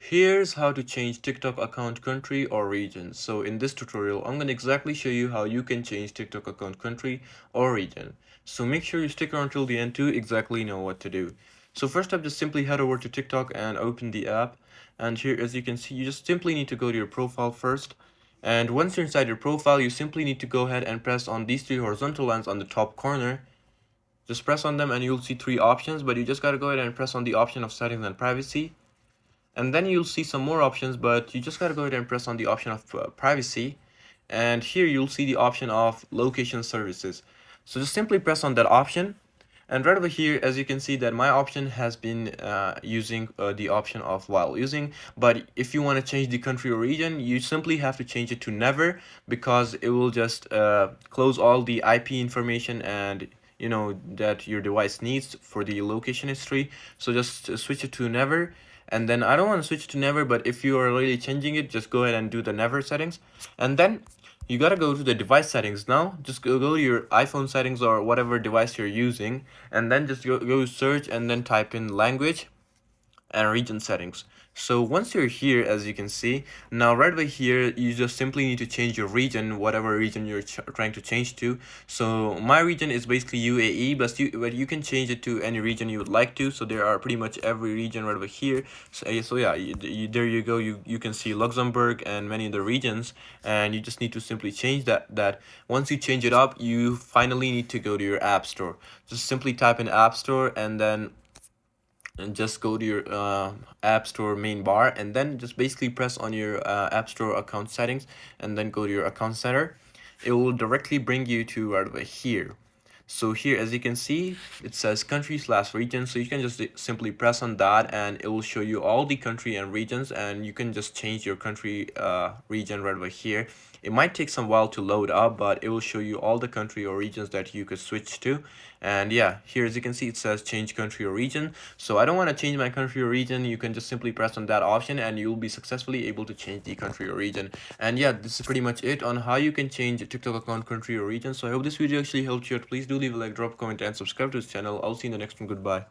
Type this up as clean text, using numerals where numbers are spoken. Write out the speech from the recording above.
Here's how to change TikTok account country or region. So in this tutorial, I'm going to exactly show you how you can change TikTok account country or region. So make sure you stick around till the end to exactly know what to do. So first up, just simply head over to TikTok and open the app. And here, as you can see, you just simply need to go to your profile first. And once you're inside your profile, you simply need to go ahead and press on these three horizontal lines on the top corner. Just press on them and you'll see three options, but you just got to go ahead and press on the option of settings and privacy. And then you'll see some more options, but you just got to go ahead and press on the option of privacy. And here you'll see the option of location services. So just simply press on that option. And right over here, as you can see that my option has been using the option of while using, but if you want to change the country or region, you simply have to change it to never, because it will just close all the IP information and that your device needs for the location history. So just switch it to never. And then I don't want to switch to never, but if you are really changing it, just go ahead and do the never settings. And then you gotta go to the device settings now. Just go to your iPhone settings or whatever device you're using, and then just go search and then type in language and region settings. So once you're here, as you can see, now right over here, you just simply need to change your region, whatever region you're trying to change to. So my region is basically UAE, but you can change it to any region you would like to. So there are pretty much every region right over here. So yeah, there you go. You can see Luxembourg and many other regions, and you just need to simply change that. Once you change it up, you finally need to go to your app store. Just simply type in app store and just go to your app store main bar, and then just basically press on your app store account settings, and then go to your account center. It will directly bring you to right over here. So here, as you can see, it says country/region. So you can just simply press on that and it will show you all the country and regions, and you can just change your country region right over here. It might take some while to load up, but it will show you all the country or regions that you could switch to. And yeah, here as you can see, it says change country or region. So I don't want to change my country or region. You can just simply press on that option and you'll be successfully able to change the country or region. And yeah, this is pretty much it on how you can change a TikTok account, country or region. So I hope this video actually helped you out. Please do leave a like, drop a comment, and subscribe to this channel. I'll see you in the next one. Goodbye.